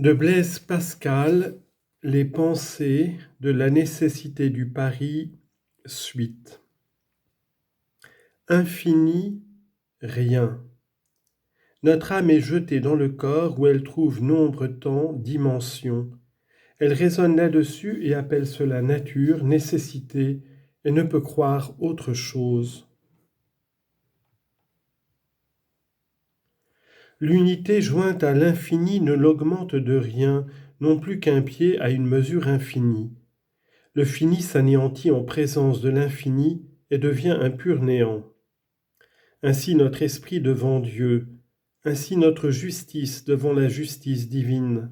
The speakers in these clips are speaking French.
De Blaise Pascal, les pensées de la nécessité du pari, suite. Infini, rien. Notre âme est jetée dans le corps où elle trouve nombre, temps, dimension. Elle raisonne là-dessus et appelle cela nature, nécessité, et ne peut croire autre chose. L'unité jointe à l'infini ne l'augmente de rien, non plus qu'un pied à une mesure infinie. Le fini s'anéantit en présence de l'infini et devient un pur néant. Ainsi notre esprit devant Dieu, ainsi notre justice devant la justice divine.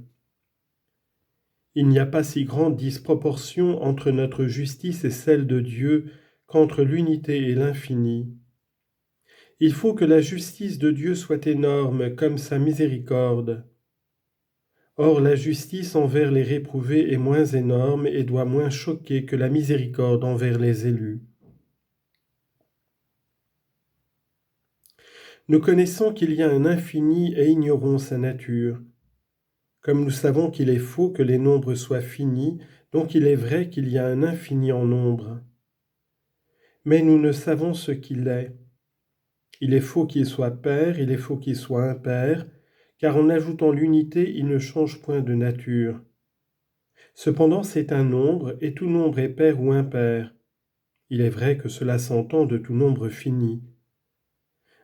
Il n'y a pas si grande disproportion entre notre justice et celle de Dieu qu'entre l'unité et l'infini. Il faut que la justice de Dieu soit énorme comme sa miséricorde. Or la justice envers les réprouvés est moins énorme et doit moins choquer que la miséricorde envers les élus. Nous connaissons qu'il y a un infini et ignorons sa nature. Comme nous savons qu'il est faux que les nombres soient finis, donc il est vrai qu'il y a un infini en nombre. Mais nous ne savons ce qu'il est. Il est faux qu'il soit pair, il est faux qu'il soit impair, car en ajoutant l'unité, il ne change point de nature. Cependant, c'est un nombre, et tout nombre est pair ou impair. Il est vrai que cela s'entend de tout nombre fini.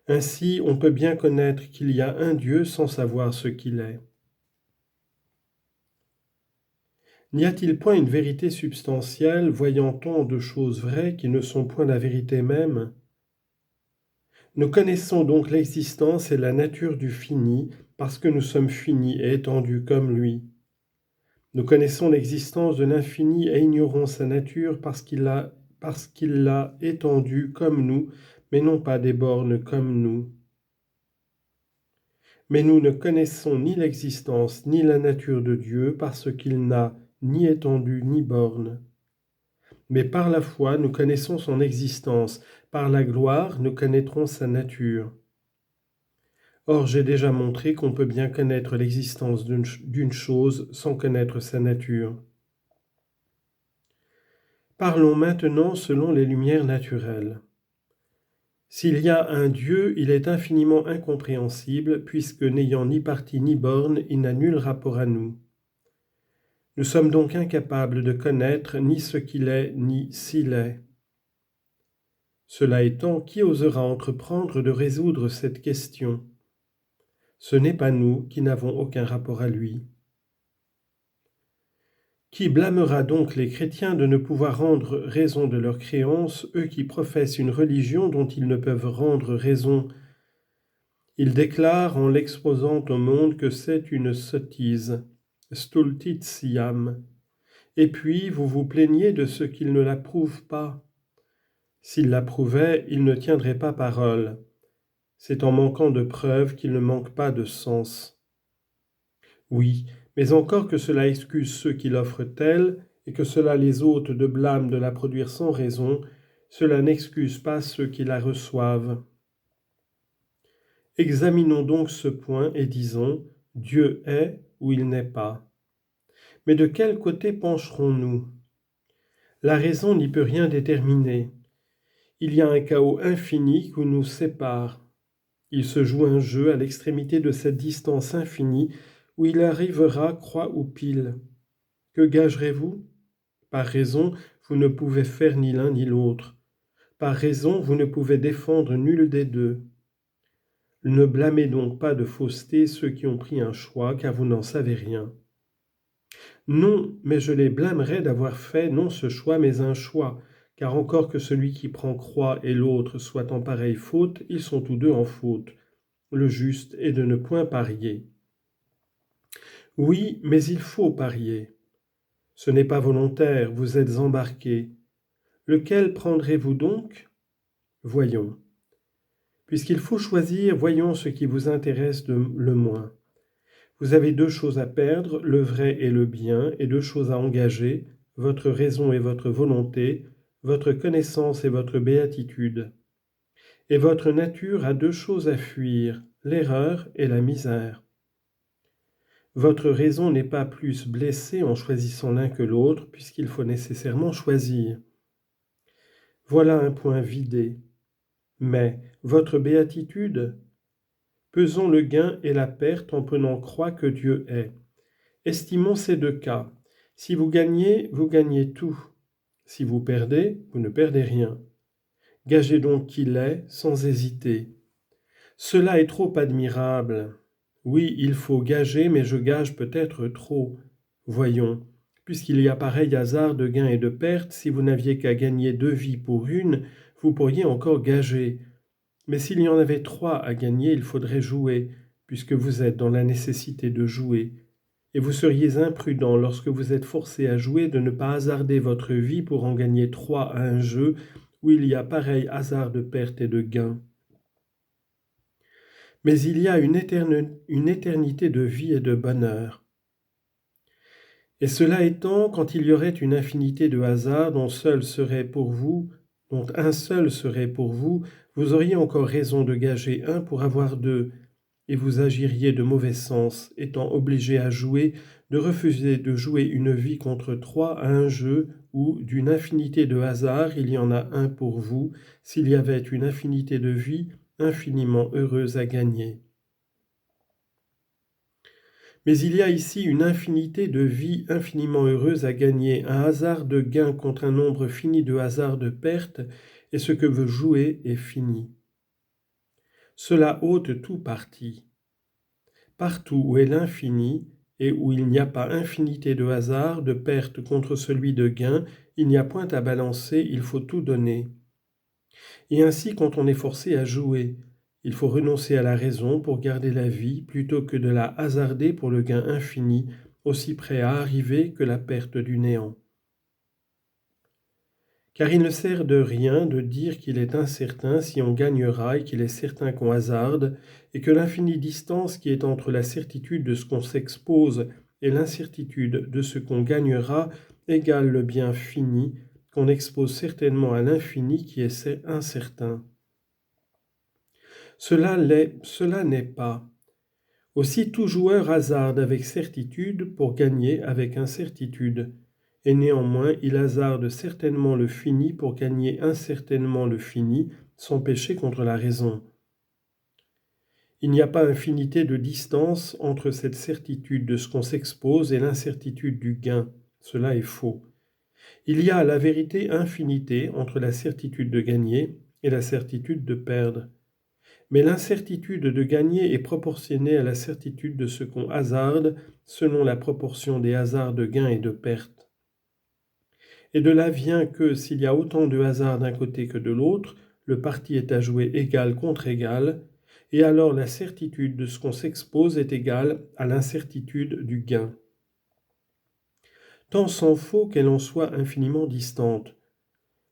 Ainsi, on peut bien connaître qu'il y a un Dieu sans savoir ce qu'il est. N'y a-t-il point une vérité substantielle, voyant tant de choses vraies qui ne sont point la vérité même? Nous connaissons donc l'existence et la nature du fini, parce que nous sommes finis et étendus comme lui. Nous connaissons l'existence de l'infini et ignorons sa nature parce qu'il l'a étendu comme nous, mais non pas des bornes comme nous. Mais nous ne connaissons ni l'existence ni la nature de Dieu parce qu'il n'a ni étendue ni borne. Mais par la foi, nous connaissons son existence, par la gloire, nous connaîtrons sa nature. Or, j'ai déjà montré qu'on peut bien connaître l'existence d'une chose sans connaître sa nature. Parlons maintenant selon les lumières naturelles. S'il y a un Dieu, il est infiniment incompréhensible, puisque n'ayant ni partie ni borne, il n'a nul rapport à nous. Nous sommes donc incapables de connaître ni ce qu'il est, ni s'il est. Cela étant, qui osera entreprendre de résoudre cette question? Ce n'est pas nous qui n'avons aucun rapport à lui. Qui blâmera donc les chrétiens de ne pouvoir rendre raison de leur créance, eux qui professent une religion dont ils ne peuvent rendre raison? Ils déclarent en l'exposant au monde que c'est une sottise, stultitiam. Et puis vous vous plaignez de ce qu'ils ne l'approuvent pas. S'ils l'approuvaient, ils ne tiendraient pas parole. C'est en manquant de preuves qu'ils ne manquent pas de sens. Oui, mais encore que cela excuse ceux qui l'offrent telle, et que cela les ôte de blâme de la produire sans raison, cela n'excuse pas ceux qui la reçoivent. Examinons donc ce point et disons, Dieu est ou il n'est pas. Mais de quel côté pencherons-nous? La raison n'y peut rien déterminer. Il y a un chaos infini qui nous sépare. Il se joue un jeu à l'extrémité de cette distance infinie où il arrivera croix ou pile. Que gagerez-vous? Par raison, vous ne pouvez faire ni l'un ni l'autre. Par raison, vous ne pouvez défendre nul des deux. Ne blâmez donc pas de fausseté ceux qui ont pris un choix, car vous n'en savez rien. Non, mais je les blâmerais d'avoir fait non ce choix, mais un choix, car encore que celui qui prend croix et l'autre soient en pareille faute, ils sont tous deux en faute. Le juste est de ne point parier. Oui, mais il faut parier. Ce n'est pas volontaire, vous êtes embarqués. Lequel prendrez-vous donc? Voyons. Puisqu'il faut choisir, voyons ce qui vous intéresse le moins. Vous avez deux choses à perdre, le vrai et le bien, et deux choses à engager, votre raison et votre volonté, votre connaissance et votre béatitude. Et votre nature a deux choses à fuir, l'erreur et la misère. Votre raison n'est pas plus blessée en choisissant l'un que l'autre, puisqu'il faut nécessairement choisir. Voilà un point vidé. Mais votre béatitude, pesons le gain et la perte en prenant croix que Dieu est. Estimons ces deux cas. Si vous gagnez tout. Si vous perdez, vous ne perdez rien. Gagez donc qu'il est, sans hésiter. Cela est trop admirable. Oui, il faut gager, mais je gage peut-être trop. Voyons, puisqu'il y a pareil hasard de gain et de perte, si vous n'aviez qu'à gagner 2 vies pour une, vous pourriez encore gager. Mais s'il y en avait 3 à gagner, il faudrait jouer, puisque vous êtes dans la nécessité de jouer. Et vous seriez imprudent lorsque vous êtes forcé à jouer de ne pas hasarder votre vie pour en gagner 3 à un jeu où il y a pareil hasard de perte et de gain. Mais il y a une éternité de vie et de bonheur. Et cela étant, quand il y aurait une infinité de hasards dont un seul serait pour vous, vous auriez encore raison de gager un pour avoir 2, et vous agiriez de mauvais sens, étant obligé à jouer, de refuser de jouer une vie contre 3 à un jeu où, d'une infinité de hasards, il y en a un pour vous, s'il y avait une infinité de vies infiniment heureuses à gagner. Mais il y a ici une infinité de vies infiniment heureuses à gagner, un hasard de gain contre un nombre fini de hasards de perte, et ce que veut jouer est fini. Cela ôte tout parti. Partout où est l'infini, et où il n'y a pas infinité de hasards, de perte contre celui de gain, il n'y a point à balancer, il faut tout donner. Et ainsi, quand on est forcé à jouer, il faut renoncer à la raison pour garder la vie plutôt que de la hasarder pour le gain infini, aussi près à arriver que la perte du néant. Car il ne sert de rien de dire qu'il est incertain si on gagnera et qu'il est certain qu'on hasarde, et que l'infinie distance qui est entre la certitude de ce qu'on s'expose et l'incertitude de ce qu'on gagnera égale le bien fini qu'on expose certainement à l'infini qui est incertain. Cela n'est pas. Aussi tout joueur hasarde avec certitude pour gagner avec incertitude, et néanmoins il hasarde certainement le fini pour gagner incertainement le fini, sans pécher contre la raison. Il n'y a pas infinité de distance entre cette certitude de ce qu'on s'expose et l'incertitude du gain, cela est faux. Il y a à la vérité infinité entre la certitude de gagner et la certitude de perdre. Mais l'incertitude de gagner est proportionnée à la certitude de ce qu'on hasarde selon la proportion des hasards de gain et de perte. Et de là vient que, s'il y a autant de hasards d'un côté que de l'autre, le parti est à jouer égal contre égal, et alors la certitude de ce qu'on s'expose est égale à l'incertitude du gain. Tant s'en faut qu'elle en soit infiniment distante.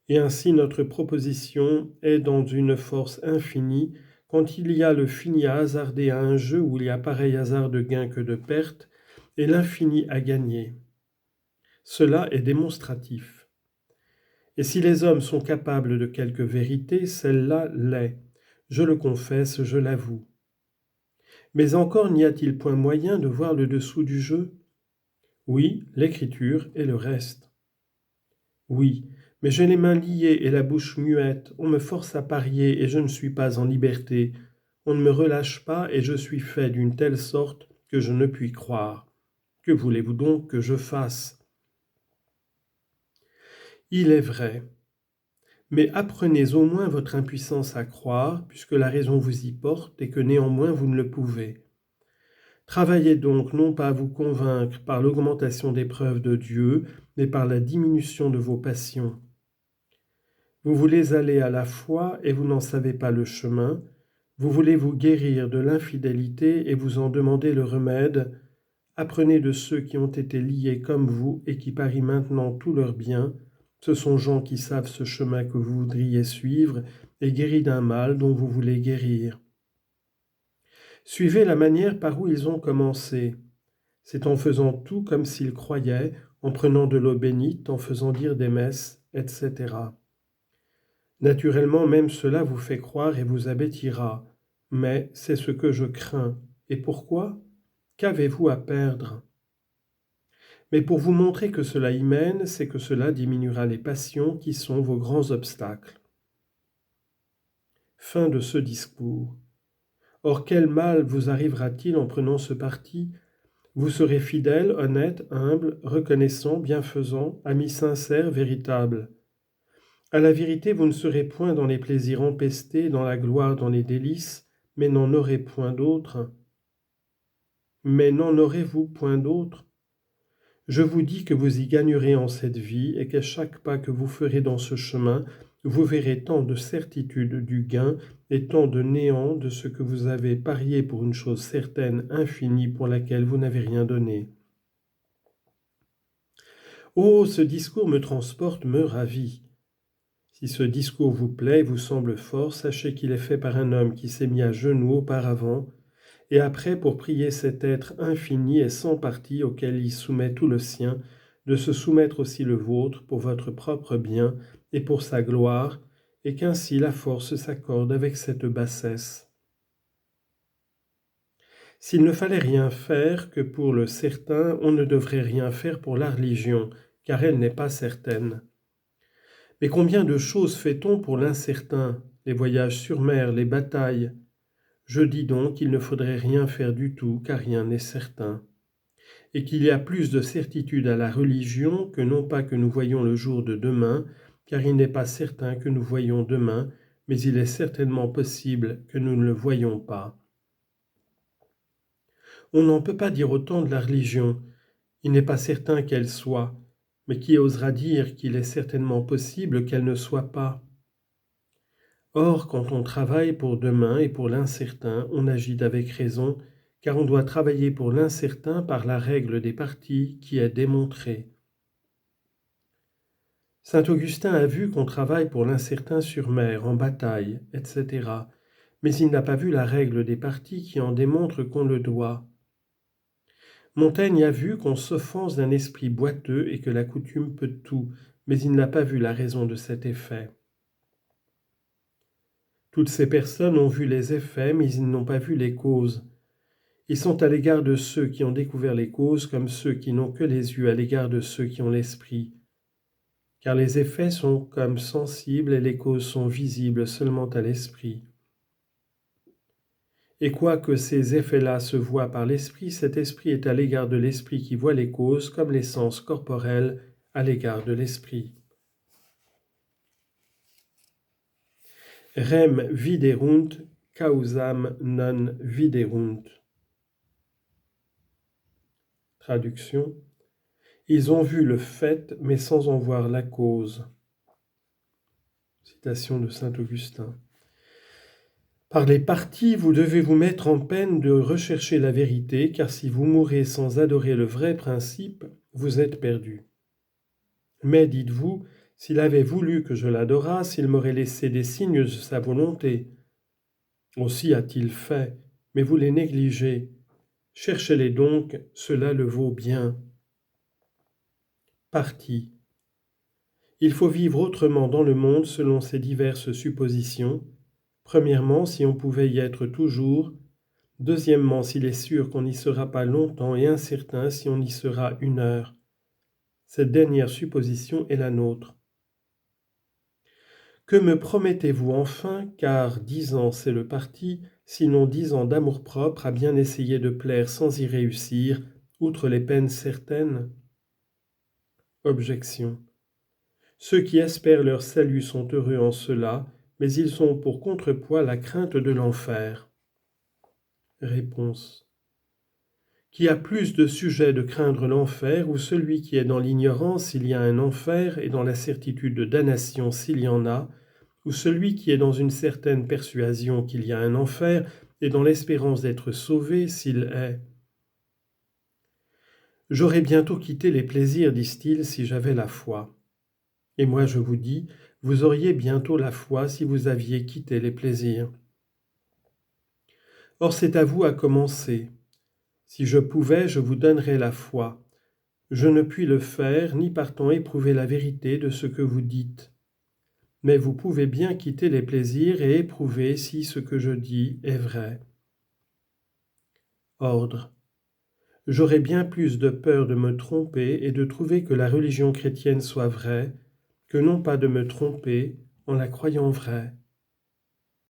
Et ainsi notre proposition est dans une force infinie quand il y a le fini à hasarder à un jeu où il y a pareil hasard de gain que de perte, et l'infini à gagner. Cela est démonstratif. Et si les hommes sont capables de quelque vérité, celle-là l'est. Je le confesse, je l'avoue. Mais encore n'y a-t-il point moyen de voir le dessous du jeu? Oui, l'écriture et le reste. Oui, mais j'ai les mains liées et la bouche muette, on me force à parier et je ne suis pas en liberté, on ne me relâche pas et je suis fait d'une telle sorte que je ne puis croire. Que voulez-vous donc que je fasse? Il est vrai. Mais apprenez au moins votre impuissance à croire, puisque la raison vous y porte et que néanmoins vous ne le pouvez. Travaillez donc non pas à vous convaincre par l'augmentation des preuves de Dieu, mais par la diminution de vos passions. Vous voulez aller à la foi et vous n'en savez pas le chemin. Vous voulez vous guérir de l'infidélité et vous en demandez le remède. Apprenez de ceux qui ont été liés comme vous et qui parient maintenant tout leur bien. Ce sont gens qui savent ce chemin que vous voudriez suivre et guéris d'un mal dont vous voulez guérir. Suivez la manière par où ils ont commencé. C'est en faisant tout comme s'ils croyaient, en prenant de l'eau bénite, en faisant dire des messes, etc. Naturellement, même cela vous fait croire et vous abêtira, mais c'est ce que je crains. Et pourquoi? Qu'avez-vous à perdre? Mais pour vous montrer que cela y mène, c'est que cela diminuera les passions qui sont vos grands obstacles. Fin de ce discours. Or, quel mal vous arrivera-t-il en prenant ce parti? Vous serez fidèle, honnête, humble, reconnaissant, bienfaisant, ami sincère, véritable. À la vérité, vous ne serez point dans les plaisirs empestés, dans la gloire, dans les délices, mais n'en aurez point d'autres. Mais n'en aurez-vous point d'autres? Je vous dis que vous y gagnerez en cette vie et qu'à chaque pas que vous ferez dans ce chemin, vous verrez tant de certitude du gain et tant de néant de ce que vous avez parié pour une chose certaine, infinie, pour laquelle vous n'avez rien donné. Oh, ce discours me transporte, me ravit. Si ce discours vous plaît et vous semble fort, sachez qu'il est fait par un homme qui s'est mis à genoux auparavant, et après pour prier cet être infini et sans parti auquel il soumet tout le sien, de se soumettre aussi le vôtre pour votre propre bien et pour sa gloire, et qu'ainsi la force s'accorde avec cette bassesse. S'il ne fallait rien faire que pour le certain, on ne devrait rien faire pour la religion, car elle n'est pas certaine. Mais combien de choses fait-on pour l'incertain, les voyages sur mer, les batailles? Je dis donc qu'il ne faudrait rien faire du tout, car rien n'est certain. Et qu'il y a plus de certitude à la religion que non pas que nous voyons le jour de demain, car il n'est pas certain que nous voyons demain, mais il est certainement possible que nous ne le voyions pas. On n'en peut pas dire autant de la religion. Il n'est pas certain qu'elle soit, mais qui osera dire qu'il est certainement possible qu'elle ne soit pas? Or, quand on travaille pour demain et pour l'incertain, on agit avec raison, car on doit travailler pour l'incertain par la règle des parties qui est démontrée. Saint Augustin a vu qu'on travaille pour l'incertain sur mer, en bataille, etc., mais il n'a pas vu la règle des parties qui en démontre qu'on le doit. Montaigne a vu qu'on s'offense d'un esprit boiteux et que la coutume peut tout, mais il n'a pas vu la raison de cet effet. Toutes ces personnes ont vu les effets, mais ils n'ont pas vu les causes. Ils sont à l'égard de ceux qui ont découvert les causes comme ceux qui n'ont que les yeux à l'égard de ceux qui ont l'esprit. Car les effets sont comme sensibles et les causes sont visibles seulement à l'esprit. Et quoique ces effets-là se voient par l'esprit, cet esprit est à l'égard de l'esprit qui voit les causes comme les sens corporels à l'égard de l'esprit. Rem viderunt, causam non viderunt. Traduction. Ils ont vu le fait, mais sans en voir la cause. Citation de saint Augustin. Par les parties, vous devez vous mettre en peine de rechercher la vérité, car si vous mourrez sans adorer le vrai principe, vous êtes perdu. Mais, dites-vous, s'il avait voulu que je l'adorasse, il m'aurait laissé des signes de sa volonté. Aussi a-t-il fait, mais vous les négligez. Cherchez-les donc, cela le vaut bien. Partie. Il faut vivre autrement dans le monde selon ces diverses suppositions. Premièrement, si on pouvait y être toujours. Deuxièmement, s'il est sûr qu'on n'y sera pas longtemps et incertain si on y sera une heure. Cette dernière supposition est la nôtre. Que me promettez-vous enfin, car 10 ans c'est le parti, sinon 10 ans d'amour-propre à bien essayer de plaire sans y réussir, outre les peines certaines? Objection. Ceux qui espèrent leur salut sont heureux en cela, mais ils ont pour contrepoids la crainte de l'enfer. Réponse. Qui a plus de sujet de craindre l'enfer, ou celui qui est dans l'ignorance s'il y a un enfer et dans la certitude de damnation s'il y en a, ou celui qui est dans une certaine persuasion qu'il y a un enfer et dans l'espérance d'être sauvé s'il est. J'aurais bientôt quitté les plaisirs, disent-ils, si j'avais la foi. Et moi je vous dis, vous auriez bientôt la foi si vous aviez quitté les plaisirs. Or c'est à vous à commencer. Si je pouvais, je vous donnerais la foi. Je ne puis le faire, ni partant éprouver la vérité de ce que vous dites. Mais vous pouvez bien quitter les plaisirs et éprouver si ce que je dis est vrai. Ordre. j'aurais bien plus de peur de me tromper et de trouver que la religion chrétienne soit vraie, que non pas de me tromper en la croyant vraie.